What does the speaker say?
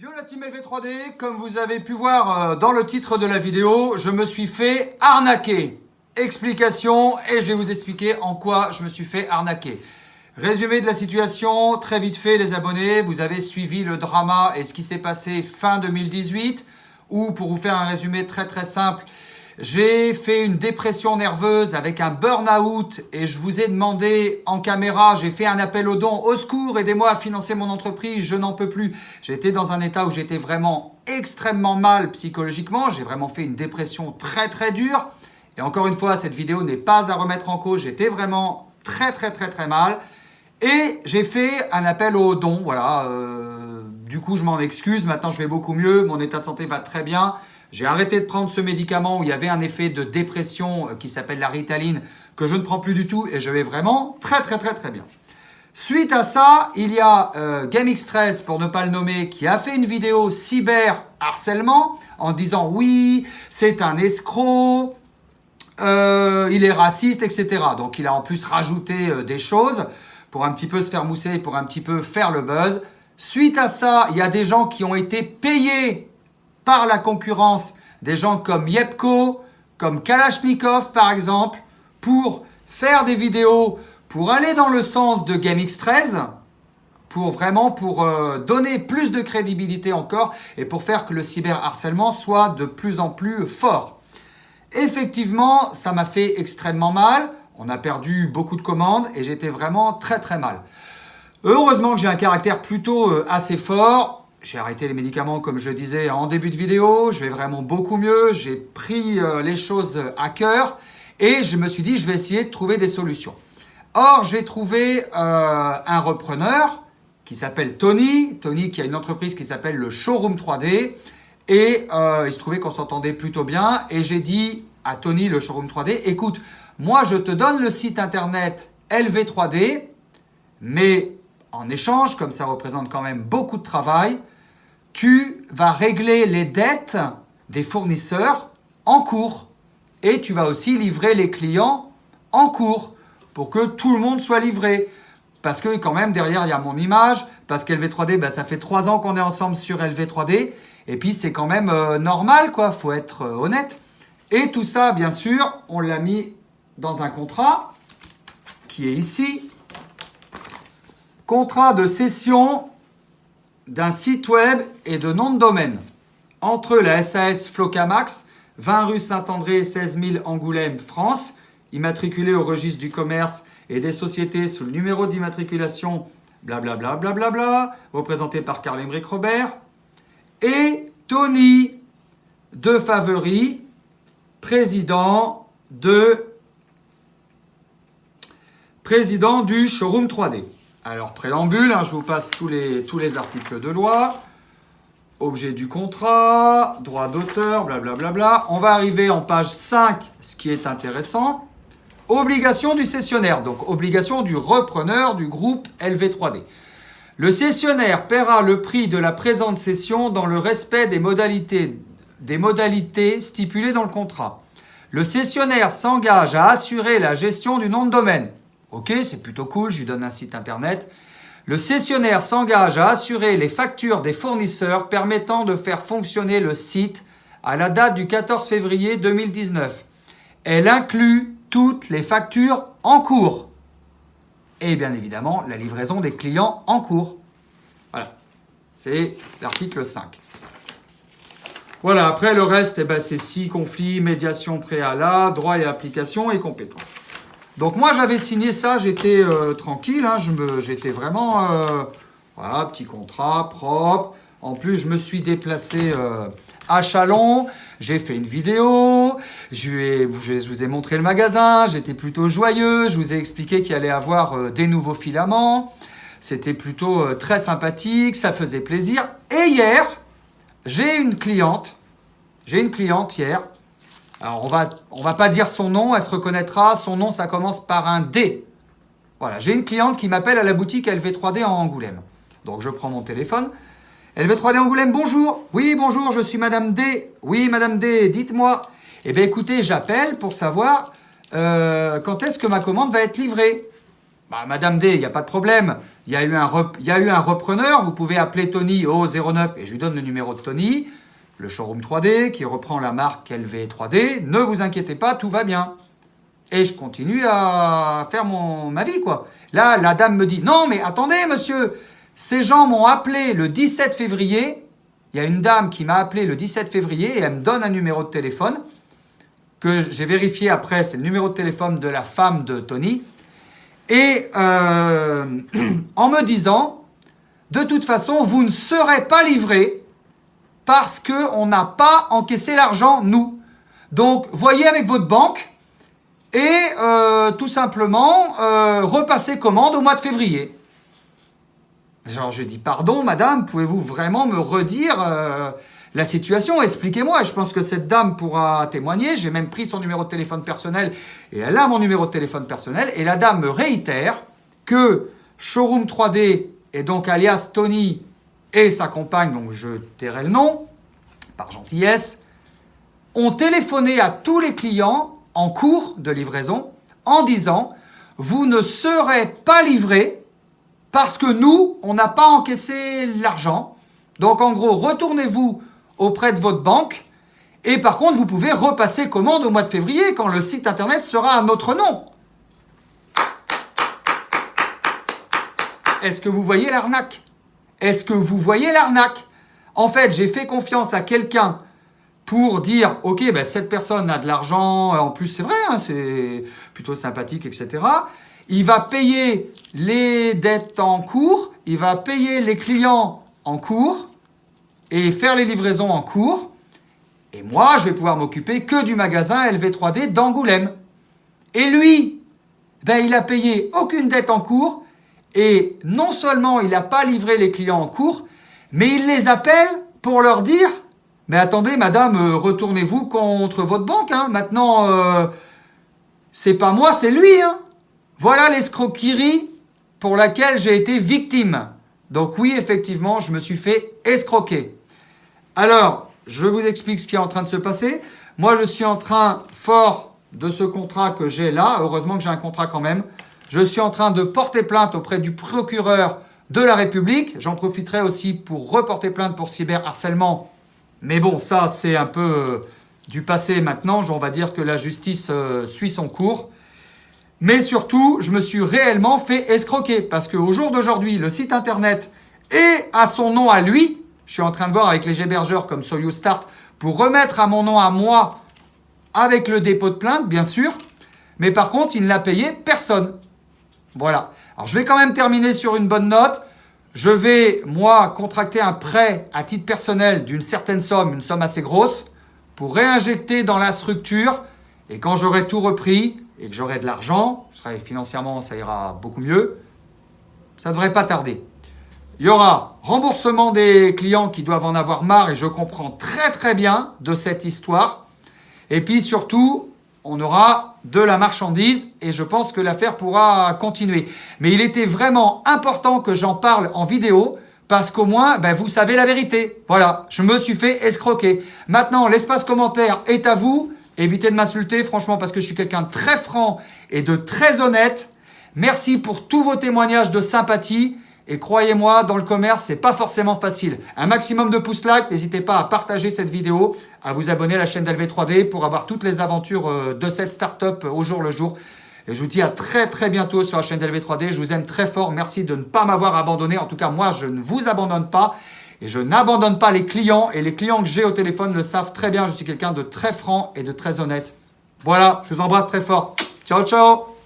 Yo la team LV3D, comme vous avez pu voir dans le titre de la vidéo, je me suis fait arnaquer. Explication, et je vais vous expliquer en quoi je me suis fait arnaquer. Résumé de la situation, très vite fait les abonnés, vous avez suivi le drama et ce qui s'est passé fin 2018, où pour vous faire un résumé très simple, j'ai fait une dépression nerveuse avec un burn-out et je vous ai demandé en caméra, j'ai fait un appel aux dons, au secours, aidez-moi à financer mon entreprise, je n'en peux plus. J'étais dans un état où j'étais vraiment extrêmement mal psychologiquement, j'ai vraiment fait une dépression très dure. Et encore une fois, cette vidéo n'est pas à remettre en cause, j'étais vraiment très mal. Et j'ai fait un appel aux dons, voilà. Du coup, je m'en excuse, maintenant je vais beaucoup mieux, mon état de santé va très bien. J'ai arrêté de prendre ce médicament où il y avait un effet de dépression qui s'appelle la Ritaline, que je ne prends plus du tout et je vais vraiment très bien. Suite à ça, il y a GameX13, pour ne pas le nommer, qui a fait une vidéo cyber harcèlement en disant oui, c'est un escroc, il est raciste, etc. Donc il a en plus rajouté des choses pour un petit peu se faire mousser, pour un petit peu faire le buzz. Suite à ça, il y a des gens qui ont été payés par la concurrence, des gens comme Yepco, comme Kalashnikov par exemple, pour faire des vidéos, pour aller dans le sens de GameX13, pour donner plus de crédibilité encore et pour faire que le cyberharcèlement soit de plus en plus fort. Effectivement, ça m'a fait extrêmement mal. On a perdu beaucoup de commandes et j'étais vraiment très mal. Heureusement que j'ai un caractère plutôt assez fort. J'ai arrêté les médicaments comme je disais en début de vidéo. Je vais vraiment beaucoup mieux. J'ai pris les choses à cœur et je me suis dit je vais essayer de trouver des solutions. Or, j'ai trouvé un repreneur qui s'appelle Tony. Tony qui a une entreprise qui s'appelle le Showroom 3D. Et il se trouvait qu'on s'entendait plutôt bien. Et j'ai dit à Tony, le Showroom 3D, écoute, moi je te donne le site internet LV3D, mais en échange, comme ça représente quand même beaucoup de travail, tu vas régler les dettes des fournisseurs en cours. Et tu vas aussi livrer les clients en cours pour que tout le monde soit livré. Parce que quand même, derrière, il y a mon image. Parce qu'LV3D, ça fait 3 ans qu'on est ensemble sur LV3D. Et puis, c'est quand même normal, quoi. Faut être honnête. Et tout ça, bien sûr, on l'a mis dans un contrat qui est ici. Contrat de cession d'un site web et de nom de domaine entre la SAS Flocamax, 20 rue Saint-André, 16 000 Angoulême, France, immatriculé au registre du commerce et des sociétés sous le numéro d'immatriculation blablabla, représenté par Carl-Emerick Robert, et Tony de Favery, président du Showroom 3D. Alors, préambule, je vous passe tous les articles de loi, objet du contrat, droit d'auteur, blablabla. On va arriver en page 5, ce qui est intéressant. Obligation du cessionnaire, donc obligation du repreneur du groupe LV3D. Le cessionnaire paiera le prix de la présente cession dans le respect des modalités stipulées dans le contrat. Le cessionnaire s'engage à assurer la gestion du nom de domaine. Ok, c'est plutôt cool, je lui donne un site internet. Le cessionnaire s'engage à assurer les factures des fournisseurs permettant de faire fonctionner le site à la date du 14 février 2019. Elle inclut toutes les factures en cours. Et bien évidemment, la livraison des clients en cours. Voilà, c'est l'article 5. Voilà, après le reste, c'est 6 conflits, médiation préalable, droit et application et compétences. Donc moi j'avais signé ça, j'étais tranquille, j'étais vraiment, voilà, petit contrat, propre. En plus je me suis déplacé à Chalon, j'ai fait une vidéo, je vous ai montré le magasin, j'étais plutôt joyeux, je vous ai expliqué qu'il allait avoir des nouveaux filaments. C'était plutôt très sympathique, ça faisait plaisir. Et hier, j'ai une cliente hier. Alors, on va pas dire son nom, elle se reconnaîtra. Son nom, ça commence par un D. Voilà, j'ai une cliente qui m'appelle à la boutique LV3D en Angoulême. Donc, je prends mon téléphone. LV3D Angoulême, bonjour. Oui, bonjour, je suis Madame D. Oui, Madame D, dites-moi. Eh bien, écoutez, j'appelle pour savoir quand est-ce que ma commande va être livrée. Bah, Madame D, il n'y a pas de problème. Il y a eu un repreneur. Vous pouvez appeler Tony au 09 et je lui donne le numéro de Tony, le showroom 3D qui reprend la marque LV 3D. Ne vous inquiétez pas, tout va bien. Et je continue à faire ma vie, quoi. Là, la dame me dit, non, mais attendez, monsieur, ces gens m'ont appelé le 17 février. Il y a une dame qui m'a appelé le 17 février et elle me donne un numéro de téléphone que j'ai vérifié après. C'est le numéro de téléphone de la femme de Tony. Et en me disant, de toute façon, vous ne serez pas livré parce qu'on n'a pas encaissé l'argent, nous. Donc, voyez avec votre banque et tout simplement repassez commande au mois de février. Genre, je dis, pardon, madame, pouvez-vous vraiment me redire la situation? Expliquez-moi. Je pense que cette dame pourra témoigner. J'ai même pris son numéro de téléphone personnel et elle a mon numéro de téléphone personnel. Et la dame me réitère que Showroom 3D, et donc alias Tony et sa compagne, donc je tairai le nom, par gentillesse, ont téléphoné à tous les clients en cours de livraison en disant « Vous ne serez pas livrés parce que nous, on n'a pas encaissé l'argent. Donc en gros, retournez-vous auprès de votre banque et par contre, vous pouvez repasser commande au mois de février quand le site internet sera à notre nom. » Est-ce que vous voyez l'arnaque? Est-ce que vous voyez l'arnaque? En fait, j'ai fait confiance à quelqu'un pour dire, ok, ben, cette personne a de l'argent, en plus c'est vrai, hein, c'est plutôt sympathique, etc. Il va payer les dettes en cours, il va payer les clients en cours et faire les livraisons en cours. Et moi, je vais pouvoir m'occuper que du magasin LV3D d'Angoulême. Et lui, ben, il a payé aucune dette en cours et non seulement il n'a pas livré les clients en cours, mais il les appelle pour leur dire « Mais attendez, madame, retournez-vous contre votre banque. Hein. Maintenant, c'est pas moi, c'est lui. Hein. » Voilà l'escroquerie pour laquelle j'ai été victime. Donc oui, effectivement, je me suis fait escroquer. Alors, je vous explique ce qui est en train de se passer. Moi, je suis en train, fort de ce contrat que j'ai là, heureusement que j'ai un contrat quand même, je suis en train de porter plainte auprès du procureur de la République. J'en profiterai aussi pour reporter plainte pour cyberharcèlement. Mais bon, ça, c'est un peu du passé maintenant. On va dire que la justice suit son cours. Mais surtout, je me suis réellement fait escroquer. Parce qu'au jour d'aujourd'hui, le site internet est à son nom à lui. Je suis en train de voir avec les hébergeurs comme Soyou Start pour remettre à mon nom à moi avec le dépôt de plainte, bien sûr. Mais par contre, il n'a payé personne. Voilà. Alors, je vais quand même terminer sur une bonne note. Je vais, moi, contracter un prêt à titre personnel d'une certaine somme, une somme assez grosse, pour réinjecter dans la structure. Et quand j'aurai tout repris et que j'aurai de l'argent, financièrement, ça ira beaucoup mieux, ça ne devrait pas tarder. Il y aura remboursement des clients qui doivent en avoir marre et je comprends très très bien de cette histoire. Et puis surtout, on aura de la marchandise et je pense que l'affaire pourra continuer. Mais il était vraiment important que j'en parle en vidéo parce qu'au moins, ben, vous savez la vérité. Voilà, je me suis fait escroquer. Maintenant, l'espace commentaire est à vous. Évitez de m'insulter, franchement, parce que je suis quelqu'un de très franc et de très honnête. Merci pour tous vos témoignages de sympathie. Et croyez-moi, dans le commerce, c'est pas forcément facile. Un maximum de pouces like, n'hésitez pas à partager cette vidéo, à vous abonner à la chaîne d'LV3D pour avoir toutes les aventures de cette start-up au jour le jour. Et je vous dis à très très bientôt sur la chaîne d'LV3D. Je vous aime très fort. Merci de ne pas m'avoir abandonné. En tout cas, moi, je ne vous abandonne pas. Et je n'abandonne pas les clients. Et les clients que j'ai au téléphone le savent très bien. Je suis quelqu'un de très franc et de très honnête. Voilà, je vous embrasse très fort. Ciao, ciao!